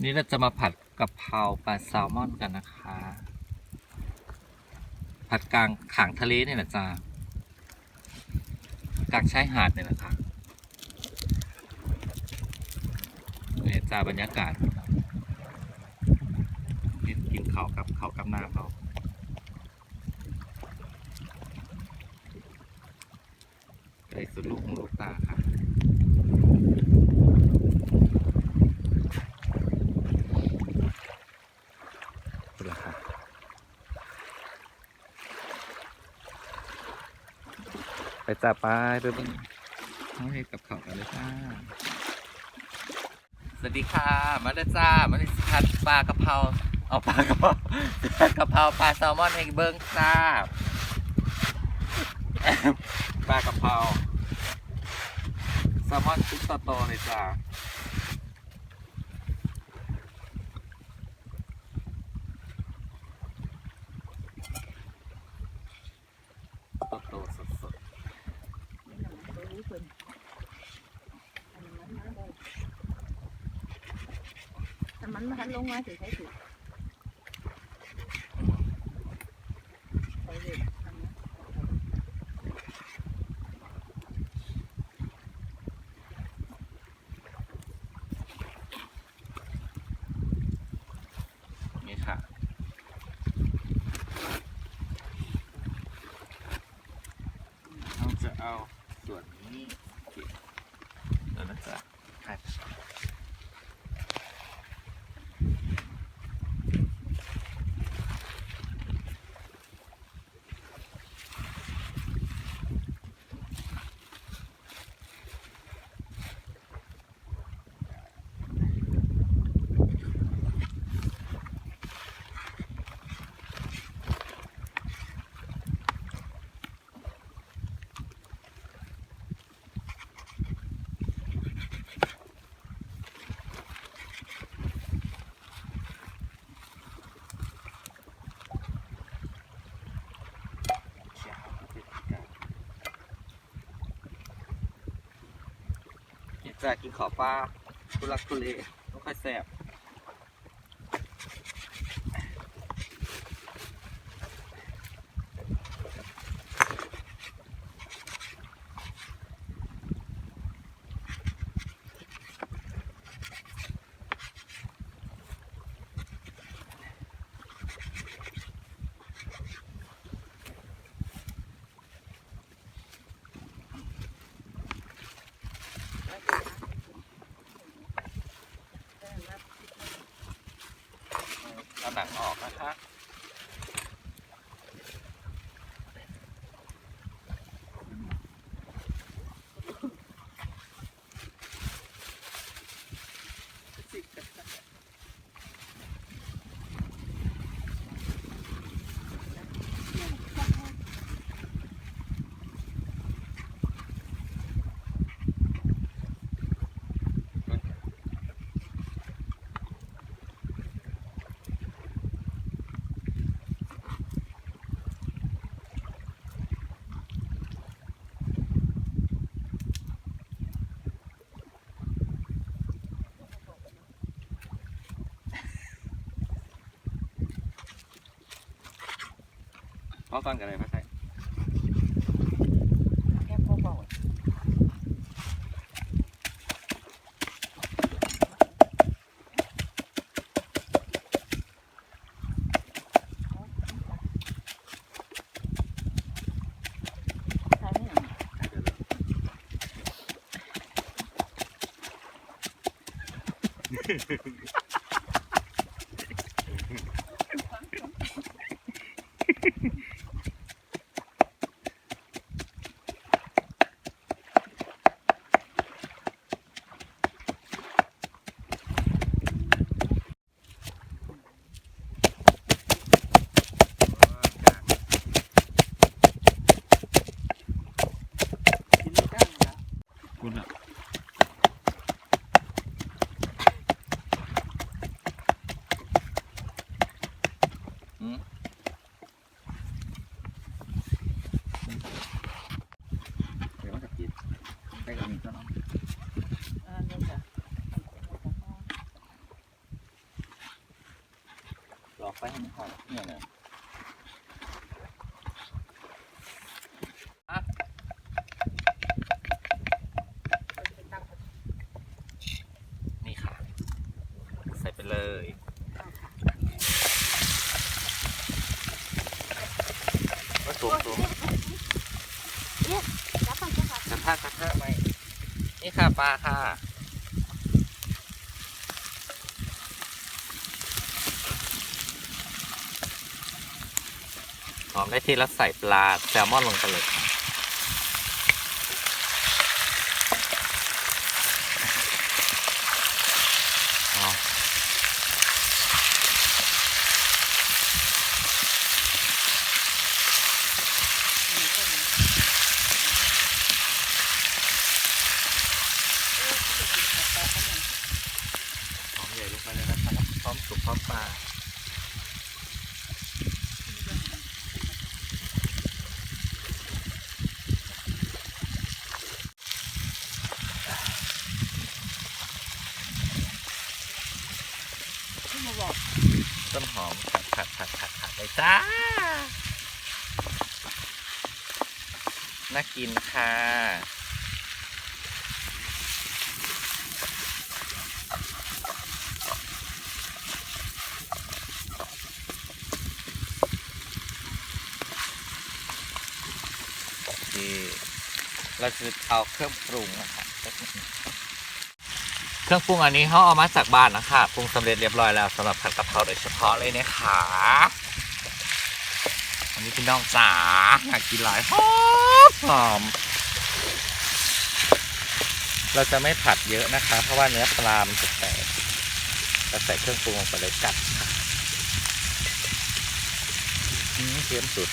นี่เราจะมาผัดกะเพราปลาแซลมอนกันนะคะ ผัดกลางขางทะเลเนี่ยนะจ๊ะกลางชายหาดเนี่ยนะคะเนี่ยจ้าบรรยากาศกินเขากับน้ำเขาไปสุดลูกหูลูกตาค่ะไปจับไปบึ้งเขาให้กับเขากันเลยจ้าสวัสดีค่ะมาเลยจ้ามาเลยผัดปลากระเพราเอาปลากระเพรากระเพราปลาแซลมอนให้เบิ้งจ้าปลากระเพราแซลมอนชุดโตๆเลยจ้าโตๆสดมันมาทันลงมาสิใช้สิไปเลยๆนี่ค่ะเราจะเอาส่วนนี้เดี๋ยวนะจ๊ะจะกินขอปลาทุลักทุเลต้องค่อยแซ่บเอาหนังออกนะคะเพราะก่อนกันเลยพระไทยแค่พอบอกใช่ไหมคุณอะ ไปให้มันหอมเนี่ยนะนี่ค่ะใส่ไปเลยก็สูงกระทะไหมนี่ค่ะปลาค่ะหอมได้ทีแล้วใส่ปลาแซลมอนลงไปเลยหอมใหญ่ลงไปเลยนะครับพร้อมสุกพร้อมปลาต้นหอมผัดเลยจ้าน่ากินค่ะเราจะเอาเครื่องปรุงนะครับเครื่องปรุงอันนี้เขาเอามาจากบ้านนะคะปรุงสำเร็จเรียบร้อยแล้วสำหรับผัดกะเพราโดยเฉพาะเลยนะคะอันนี้พี่น้องจ๋าอยากกินหลายหอมเราจะไม่ผัดเยอะนะคะเพราะว่าเนื้อปลามันจะแตกเราใส่เครื่องปรุงลงไปเลยจัดค่ะเค็มสุด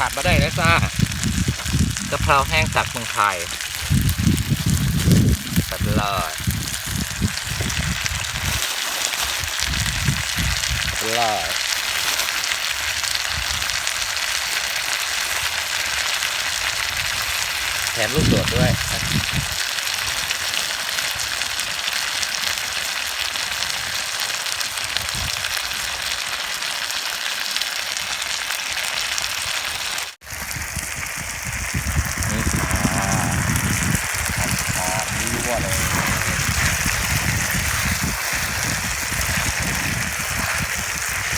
ขาดมาได้แล้วจ้ากะเพราแห้งจากเมืองไทยตัดเลยแถมลูกโดดด้วย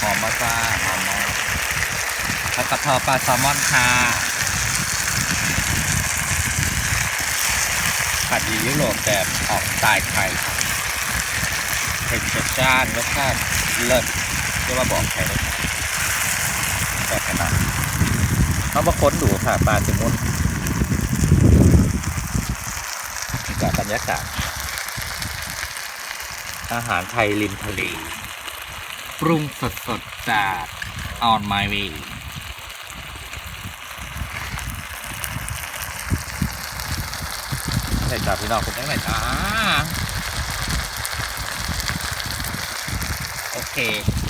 หอมมากจ้าหอมมากผัดกะเพราปลาแซลมอนค่ะผัดยุโรปแบบออกสไตล์ไทยเผ็ดจัดจ้านรสชาติเลิศจะมาบอกใครเลยแต่ขนาดเขามาค้นดูค่ะปลาสิมุนจากบรรยากาศอาหารไทยริมทะเลปรุงสดๆจาก On My Way ใส่จากพี่น้องคุณได้ไหมจ้าโอเค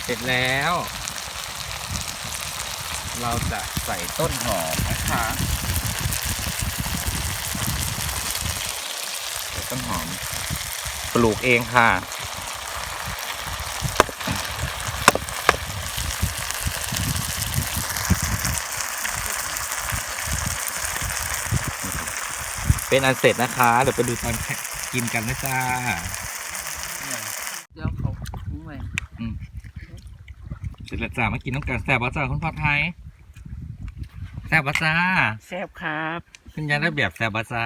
เสร็จแล้ว เราจะใส่ต้นหอมนะคะใส่ต้นหอมปลูกเองค่ะเป็นอันเสร็จนะคะเดี๋ยวไปดูตอนกินกันนะจ้าเดี๋ยวเขาถุงไว้เสร็จแล้วจ้ามากินน้ำกันแซ่บบ้าจ้าคุณพ่อไทยแซ่บบ้าจ้าแซ่บครับคุณยายได้แบบแซ่บบ้าจ้า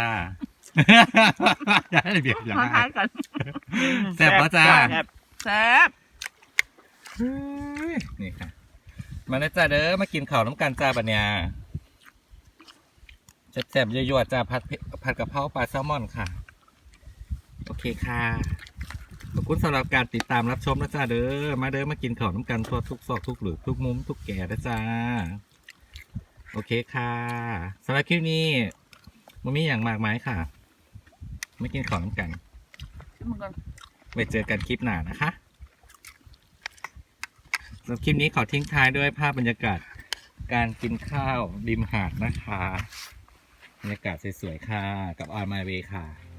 ยายได้แบบอย่างไรแซ่บบ้าจ้าแซ่บนี่ค่ะมาเลยจ้าเด้อมากินข้าวน้ำกันจ้าบัญญาแซ่บๆยั่วๆจ้าผัดกะเพราปลาแซลมอนค่ะโอเคค่ะ ขอบคุณสำหรับการติดตามรับชมนะจ้าเด้อมาเด้อมากินข้าวน้ำกันทั่วทุกซอกทุกหลืบทุกมุมทุกแก่นะจ้าโอเคค่ะสำหรับคลิปนี้มันมีอย่างมากมายค่ะไม่กินข้าวน้ำกัน ชิมมันก่อน ไว้เจอกันคลิปหน้านะคะสำหรับคลิปนี้ขอทิ้งท้ายด้วยภาพบรรยากาศการกินข้าวริมหาดนะคะบรรยากาศสวยๆค่ะกับออนมาเวค่ะ